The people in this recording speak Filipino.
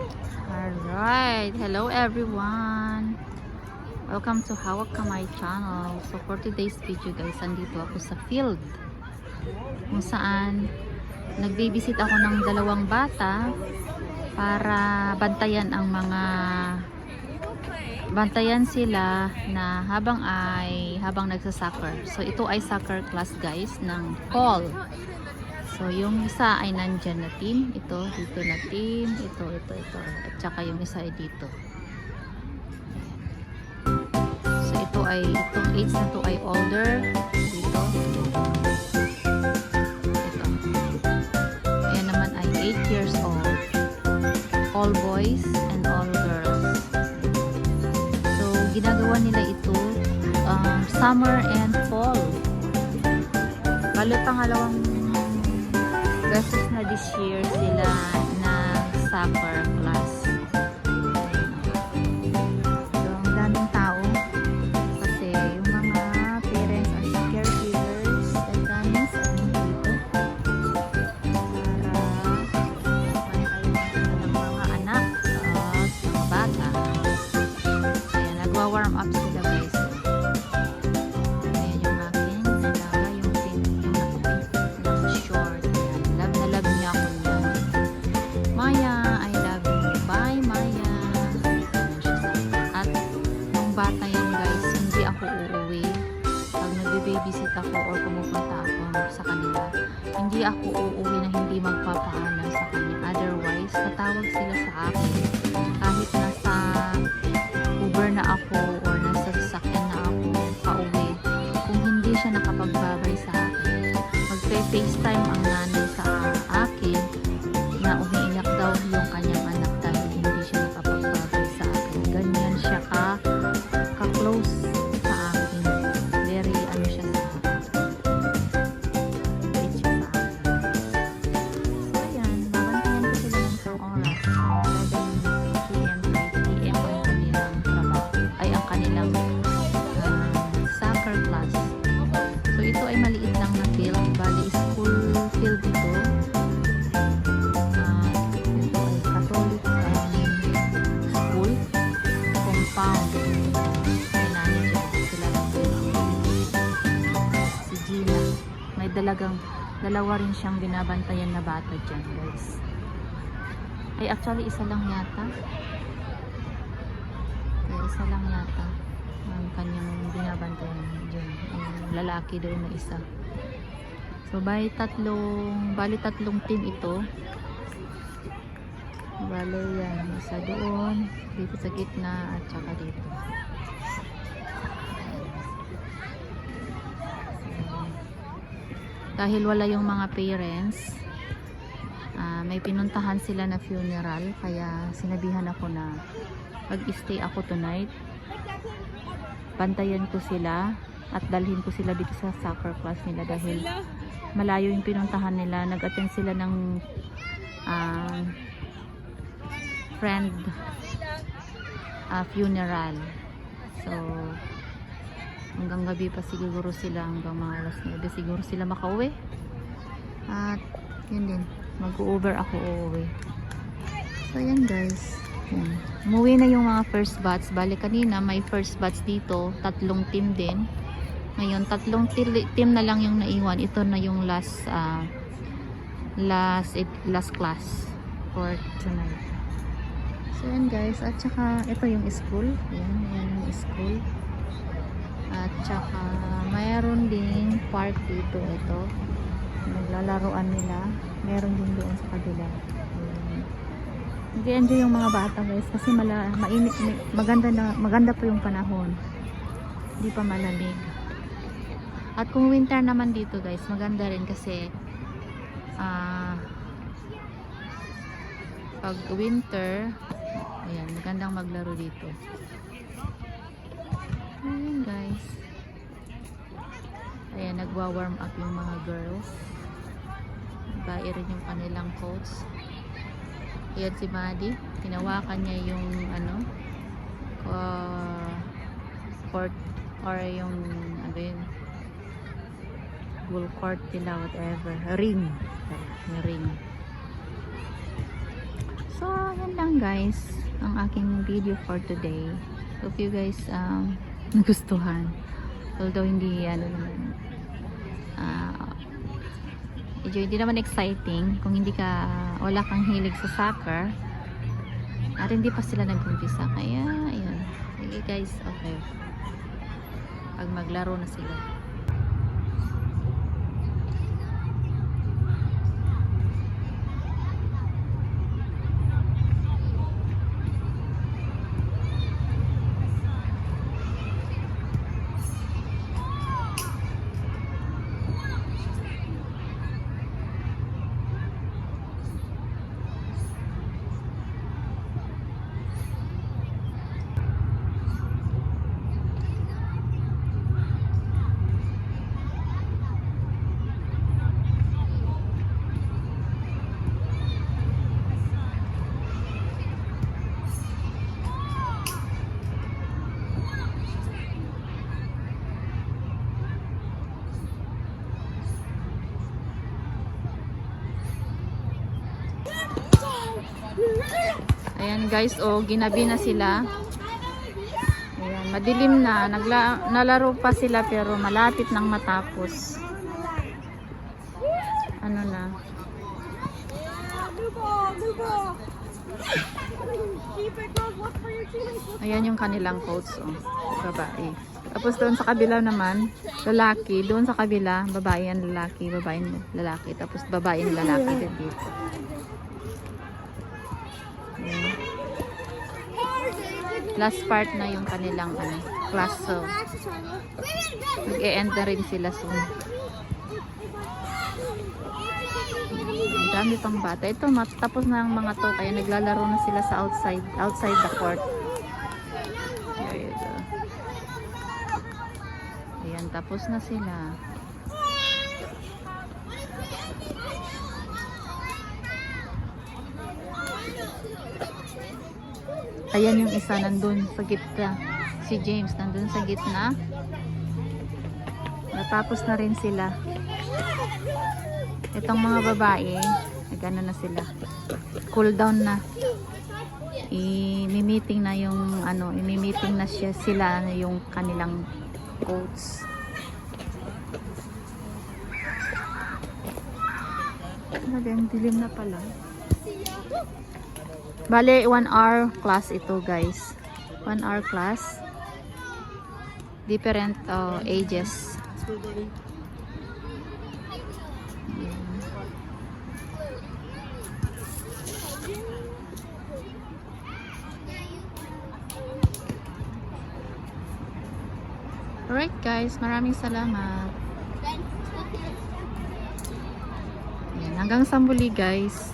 Alright, hello everyone. Welcome to Hawak Kamay channel. So for today's video guys, andito ako sa field kung saan nagbabysit ako ng dalawang bata para bantayan sila na habang nagsa-soccer. So ito ay soccer class guys ng fall. So yung isa ay nandyan na team, dito na team, ito, at saka yung isa ay dito. So itong age na to ay older, dito. Ito. Ayan naman ay 8 years old. All boys and all girls. So ginagawa nila ito summer and fall. Bali pangalawang beses na this year sila na soccer class. So, ang daming tao kasi yung mga parents at caregivers ay daming sa dito para pantayin ng mga anak at mga bata. Ayan, nagwa-warm up sila guys. Ayan yung aking nalaga, yung short. Maya, I love you. Bye, Maya. At nung bata yan guys, hindi ako uuwi. Pag nagbe-babysit ako or pumupunta ako sa kanila, hindi ako uuwi na hindi magpapaalam sa kanya. Otherwise, tatawag sila sa akin. Kahit nasa Uber na ako or nasa sasakyan na ako pauwi, kung hindi siya nakapagbabay sa akin, magpe-FaceTime ang nanay sa akin na umiiyak daw yung kanyang anak dahil hindi siya nakapagbabay sa akin. Ganyan siya ka-close sa akin. Very ano siya sa akin. Very siya sa akin. So ayan, mabantayan ko sila ng isang oras. 11 p.m. to 8 p.m. ang kanilang trabaho. Ay ang kanilang soccer class. So ito ay maliit lang na field. Bali school field ito. Compound. Sila lang si Gina. May dalawa rin siyang binabantayan na bata dyan guys. Ay actually isa lang yata. Isa lang yata ang kanyang binabantayan dyan. Ang lalaki doon na isa. So bali tatlong team ito. Bale yan, isa doon, dito sa gitna at saka dito. Dahil wala yung mga parents, may pinuntahan sila na funeral, kaya sinabihan ako na mag-stay ako tonight. Bantayan ko sila at dalhin ko sila dito sa soccer class nila dahil malayo yung pinuntahan nila. Nag-attend sila ng friend funeral. So hanggang gabi pa siguro sila, hanggang mga alas 9 siguro sila makauwi. At yun din, mag-Uber ako uuwi. So yan guys, yan. Umuwi na yung mga first batch. Bali kanina may first batch dito, tatlong team din. Ngayon tatlong team na lang yung naiwan. Ito na yung last class for tonight. So yan guys, at saka ito yung school. Yan yung school. At saka mayroon ding park dito. Ito naglalaroan nila. Mayroon din doon sa kabila. Nag-enjoy yung mga bata guys kasi mainit, maganda pa yung panahon. Hindi pa malamig. At kung winter naman dito guys, maganda rin kasi pag winter, ayan, magandang maglaro dito. Ayan guys. Ayan, nagwa-warm up yung mga girls. Bae rin yung kanilang coach. Ayan si Maddie. Hinawakan niya yung court or yung goal court nila, whatever. Ring. Yung ring. So, yan lang guys ang aking video for today. Hope you guys nagustuhan. Although hindi medyo hindi naman exciting kung wala kang hilig sa soccer at hindi pa sila nag-umpisa. Kaya ayun. Sige guys, okay. Pag maglaro na sila. Ayan guys, ginabi na sila. Ayan, madilim na. Nalaro pa sila pero malapit nang matapos. Ano na? Ayan yung kanilang coach, babae. Tapos doon sa kabila naman, lalaki. Doon sa kabila, babae yan lalaki, babae yan lalaki. Tapos babae yan lalaki din dito. Ayan. Last part na yung kanilang class. So, mag-e-end na rin sila soon. Ang dami pang bata. Ito, matapos na ang mga to. Kaya naglalaro na sila sa outside the court. There you go. Ayan, tapos na sila. Ayan yung isa nandun sa gitna. Si James nandun sa gitna. Natapos na rin sila. Itong mga babae, nagano na sila. Cool down na. I-meeting na yung i-meeting na sila yung kanilang coach. Magandang dilim na pala. Bale, 1 hour class ito guys. 1 hour class. Different ages. Alright guys, maraming salamat. Ayan, hanggang sa muli guys.